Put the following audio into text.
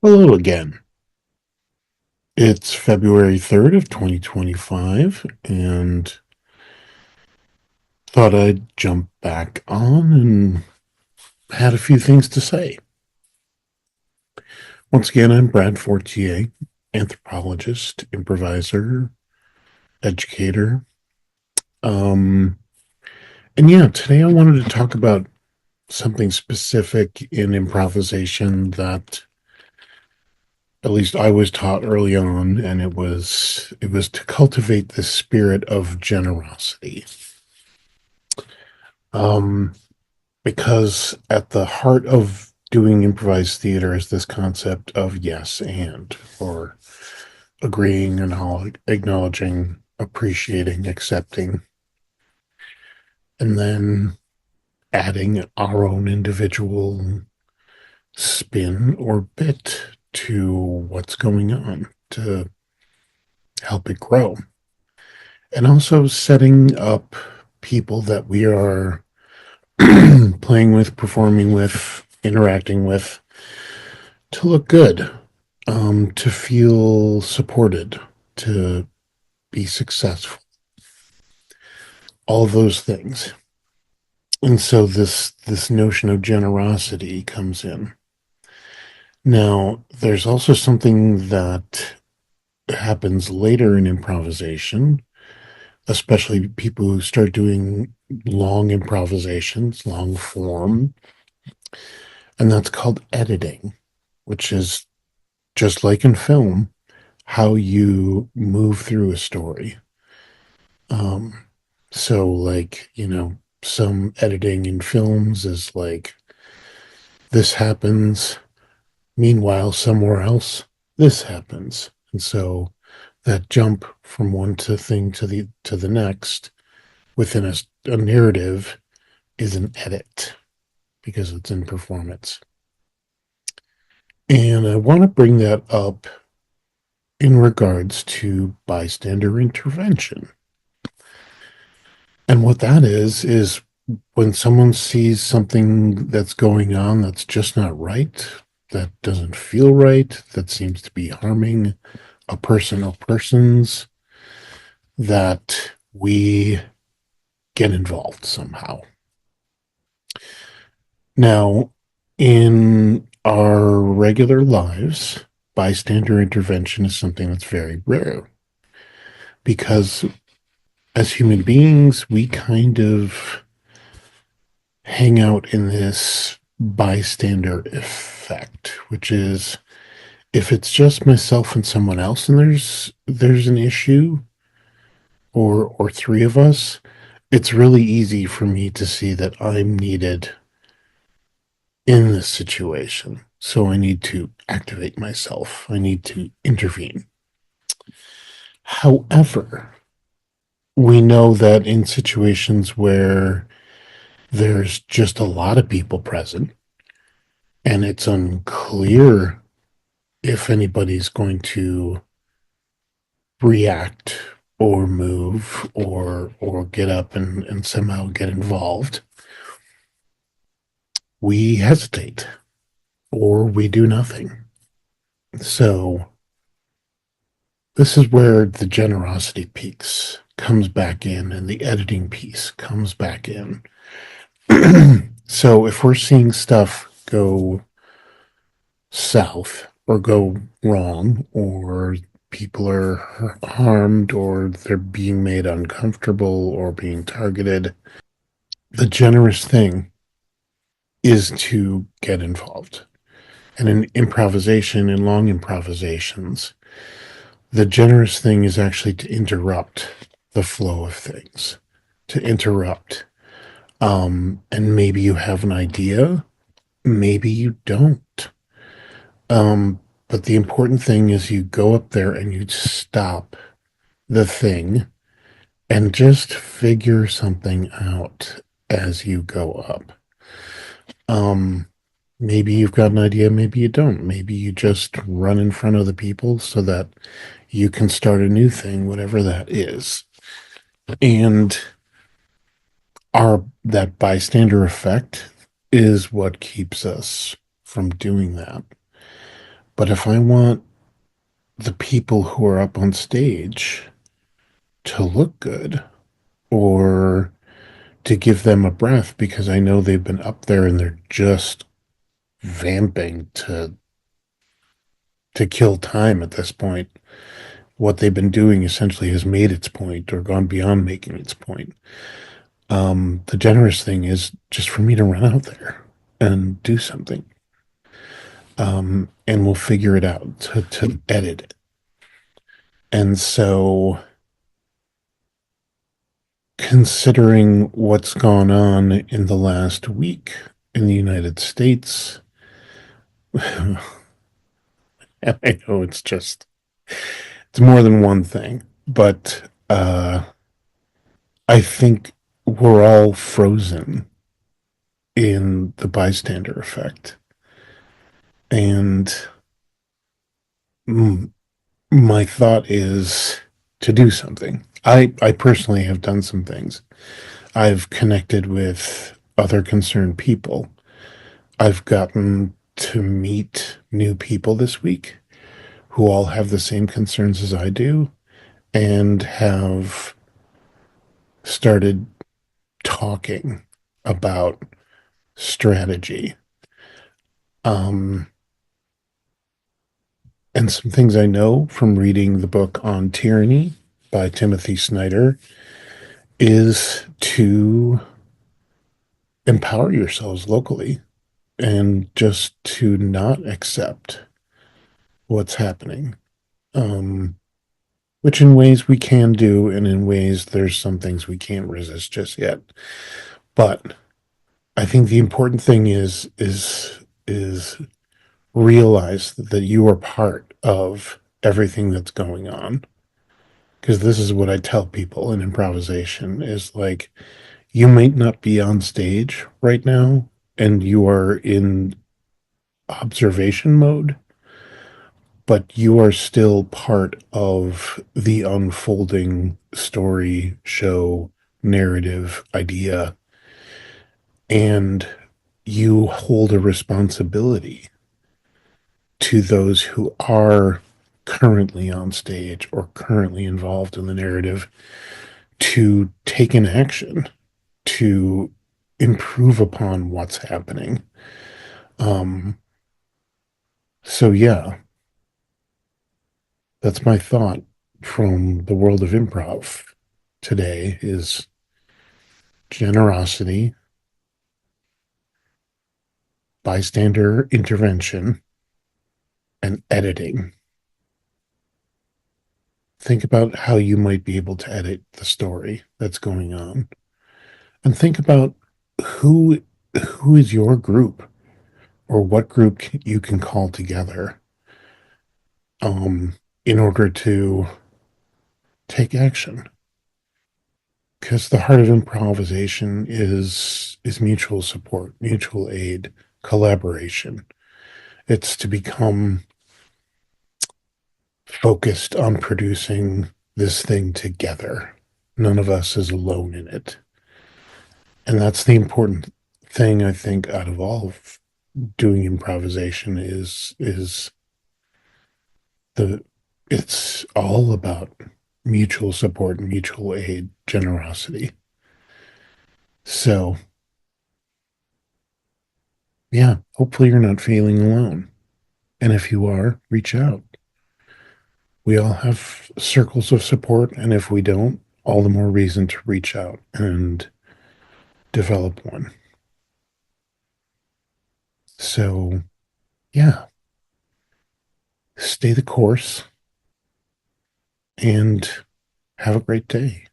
Hello again. It's February 3rd of 2025 and thought I'd jump back on and had a few things to say. Once again, I'm Brad Fortier, anthropologist, improviser, educator. Um, and yeah, today I wanted to talk about something specific in improvisation that at least I was taught early on, and it was to cultivate the spirit of generosity. Um, because at the heart of doing improvised theater is this concept of yes and, or agreeing and acknowledging, appreciating, accepting, and then adding our own individual spin or bit to what's going on to help it grow. And also setting up people that we are playing with, performing with, interacting with to look good, to feel supported, to be successful, all of those things. And so this notion of generosity comes in. Now, there's also something that happens later in improvisation, especially people who start doing long improvisations, long form, and that's called editing, which is just like in film, how you move through a story. Um, so like, some editing in films is like this happens, meanwhile somewhere else this happens. And so that jump from one to thing to the next within a narrative is an edit because it's in performance. And I want to bring that up in regards to bystander intervention. And what that is when someone sees something that's going on that's just not right, that doesn't feel right, that seems to be harming a person or persons, that we get involved somehow. Now, in our regular lives, bystander intervention is something that's very rare because as human beings, we kind of hang out in this bystander effect, which is if it's just myself and someone else and there's an issue or three of us, it's really easy for me to see that I'm needed in this situation. So I need to activate myself. I need to intervene. However, we know that in situations where there's just a lot of people present and it's unclear if anybody's going to react or move or get up and somehow get involved, we hesitate or we do nothing. So this is where the generosity piece comes back in and the editing piece comes back in. So if we're seeing stuff go south or go wrong, or people are harmed, or they're being made uncomfortable or being targeted, the generous thing is to get involved. And in improvisation, in long improvisations, the generous thing is actually to interrupt the flow of things, to interrupt. And maybe you have an idea, maybe you don't. Um, but the important thing is you go up there and you stop the thing and just figure something out as you go up. Um, Maybe you've got an idea, maybe you don't. Maybe you just run in front of the people so that you can start a new thing, whatever that is. And our that bystander effect is what keeps us from doing that. But if I want the people who are up on stage to look good or to give them a breath because I know they've been up there and they're just vamping to kill time at this point. What they've been doing essentially has made its point or gone beyond making its point. The generous thing is just for me to run out there and do something. And we'll figure it out to edit it. And so, considering what's gone on in the last week in the United States, and I know it's more than one thing, but I think we're all frozen in the bystander effect. And mm, my thought is to do something. I personally have done some things. I've connected with other concerned people. I've gotten to meet new people this week who all have the same concerns as I do and have started talking about strategy. Um, and some things I know from reading the book on tyranny by Timothy Snyder is to empower yourselves locally and just to not accept what's happening. Um, which in ways we can do, and in ways there's some things we can't resist just yet. But I think the important thing is realize that you are part of everything that's going on. Because this is what I tell people in improvisation is like, you might not be on stage right now and you are in observation mode, but you are still part of the unfolding story, show, narrative, idea, and you hold a responsibility to those who are currently on stage or currently involved in the narrative to take an action to improve upon what's happening. Um, so yeah, that's my thought from the world of improv today is generosity, bystander intervention, and editing. Think about how you might be able to edit the story that's going on. And think about who who is your group or what group you can call together in order to take action. Because the heart of improvisation is mutual support, mutual aid, collaboration. It's to become focused on producing this thing together. None of us is alone in it. And that's the important thing I think out of all of doing improvisation is the it's all about mutual support, mutual aid, generosity. So yeah, hopefully you're not feeling alone. And if you are, reach out. We all have circles of support, and if we don't, all the more reason to reach out and develop one. So, yeah, stay the course and have a great day.